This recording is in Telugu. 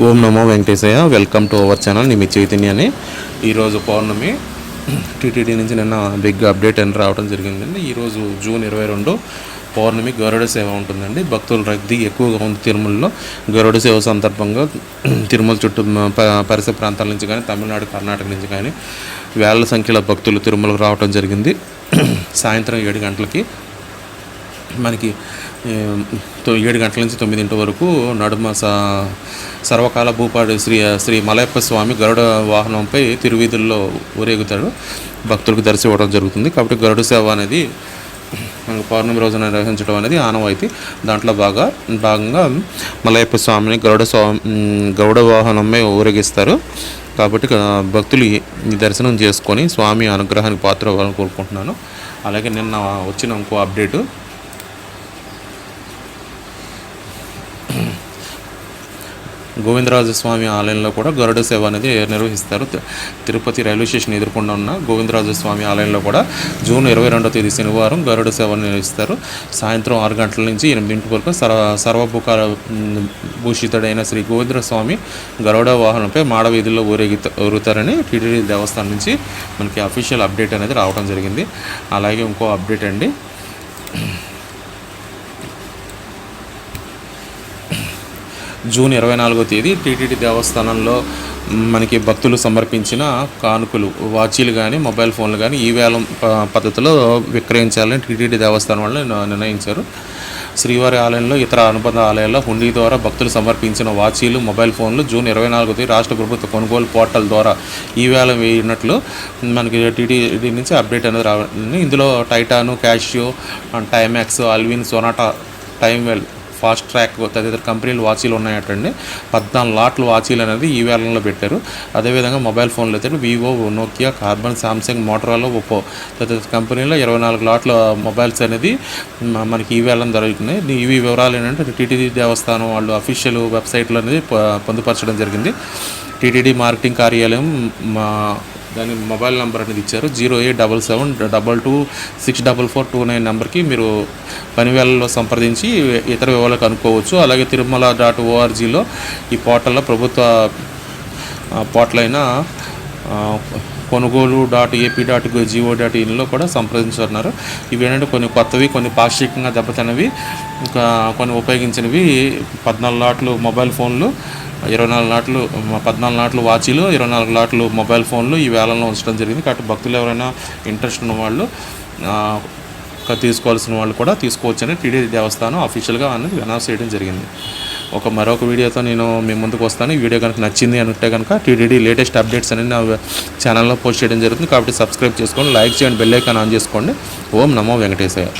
Om Namo Venkateshayya. Welcome to our channel. నేను మీ చైతన్యని. ఈరోజు పౌర్ణమి టీటీడీ నుంచి నిన్న బిగ్ అప్డేట్ అని రావడం జరిగిందండి. ఈరోజు జూన్ 22 పౌర్ణమి గరుడ సేవ ఉంటుందండి. భక్తుల రద్దీ ఎక్కువగా ఉంది తిరుమలలో. గరుడ సేవ సందర్భంగా తిరుమల చుట్టూ పరిసర ప్రాంతాల నుంచి కానీ తమిళనాడు, కర్ణాటక నుంచి కానీ వేల సంఖ్యలో భక్తులు తిరుమలకు రావడం జరిగింది. సాయంత్రం 7 గంటలకి మనకి 7 గంటల నుంచి 9 వరకు నడుమ సర్వకాల భూపాడు శ్రీ మలయప్ప స్వామి గరుడ వాహనంపై తిరువీధుల్లో ఊరేగుతాడు. భక్తులకు దర్శనం ఇవ్వడం జరుగుతుంది. కాబట్టి గరుడ సేవ అనేది మనకు పౌర్ణమి రోజున నిర్వహించడం అనేది ఆనవాయితీ. దాంట్లో భాగంగా మలయప్ప స్వామిని గరుడ వాహనంపై ఊరేగిస్తారు. కాబట్టి భక్తులు ఈ దర్శనం చేసుకొని స్వామి అనుగ్రహానికి పాత్ర అవ్వాలని కోరుకుంటున్నాను. అలాగే నిన్న వచ్చిన ఇంకో అప్డేటు, గోవిందరాజస్వామి ఆలయంలో కూడా గరుడ సేవ అనేది నిర్వహిస్తారు. తిరుపతి రైల్వే స్టేషన్ ఎదుర్కొండా ఉన్న గోవిందరాజస్వామి ఆలయంలో కూడా జూన్ 22 శనివారం గరుడ సేవ నిర్వహిస్తారు. సాయంత్రం 6 గంటల నుంచి 8 వరకు సర్వభూకాల భూషితుడైన శ్రీ గోవిందస్వామి గరుడ వాహనంపై మాడవీధుల్లో ఊరుతారని టీటీడీ దేవస్థానం నుంచి మనకి అఫీషియల్ అప్డేట్ అనేది రావడం జరిగింది. అలాగే ఇంకో అప్డేట్ అండి, జూన్ 24 టీటీడీ దేవస్థానంలో మనకి భక్తులు సమర్పించిన కానుకలు, వాచీలు కానీ మొబైల్ ఫోన్లు కానీ ఈ వేలం పద్ధతిలో విక్రయించాలని టీటీడీ దేవస్థానం వాళ్ళు నిర్ణయించారు. శ్రీవారి ఆలయంలో ఇతర అనుబంధ ఆలయాల్లో హుండీ ద్వారా భక్తులు సమర్పించిన వాచీలు, మొబైల్ ఫోన్లు జూన్ 24 రాష్ట్ర ప్రభుత్వ కొనుగోలు పోర్టల్ ద్వారా ఈ వేలం వేయనట్లు మనకి టీటీడీ నుంచి అప్డేట్ అనేది రావాలి. ఇందులో Titan, Casio, Timex, Allwyn, Sonata, Timewell, Fastrack తదితర కంపెనీలు వాచీలు ఉన్నాయటండి. 14 లాట్ల వాచీలు అనేది ఈ వేలంలో పెట్టారు. అదేవిధంగా మొబైల్ ఫోన్లు అయితే Vivo, Nokia, carbon, Samsung, Motorola, Oppo తదితర కంపెనీలో 24 లాట్ల మొబైల్స్ అనేది మనకి ఈ వేలం జరుగుతున్నాయి. ఇవి వివరాలు ఏంటంటే టీటీడీ దేవస్థానం వాళ్ళు అఫీషియల్ వెబ్సైట్లో అనేది పొందుపరచడం జరిగింది. టీటీడీ మార్కెటింగ్ కార్యాలయం దాని మొబైల్ నెంబర్ అనేది ఇచ్చారు. 08777226449 నెంబర్కి మీరు పనివేళల్లో సంప్రదించి ఇతర వివరాలు కనుక్కోవచ్చు. అలాగే తిరుమల.orgలో ఈ పోర్టల్లో ప్రభుత్వ పోర్టల్ అయిన కొనుగోలు.ap.go.in కూడా సంప్రదించుతున్నారు. ఇవి ఏంటంటే కొన్ని కొత్తవి, కొన్ని పాక్షికంగా దెబ్బతిన్నవి, ఇంకా కొన్ని ఉపయోగించినవి. 14 లాట్లు మొబైల్ ఫోన్లు, 14 లాట్లు వాచీలు, 24 లాట్లు మొబైల్ ఫోన్లు ఈ వేలంలో ఉంచడం జరిగింది. కాబట్టి భక్తులు ఎవరైనా ఇంట్రెస్ట్ ఉన్న వాళ్ళు, తీసుకోవాల్సిన వాళ్ళు కూడా తీసుకోవచ్చని టీటీడీ దేవస్థానం అఫీషియల్గా అనేది అనౌన్స్ చేయడం జరిగింది. మరొక వీడియోతో నేను మీ ముందుకు వస్తాను. ఈ వీడియో కనుక నచ్చింది అంటే కనుక టీటీడీ లేటెస్ట్ అప్డేట్స్ అనేది నా ఛానల్లో పోస్ట్ చేయడం జరుగుతుంది. కాబట్టి సబ్స్క్రైబ్ చేసుకోండి, లైక్ చేయండి, బెల్ ఐకాన్ ఆన్ చేసుకోండి. ఓం నమో వెంకటేశయ్య.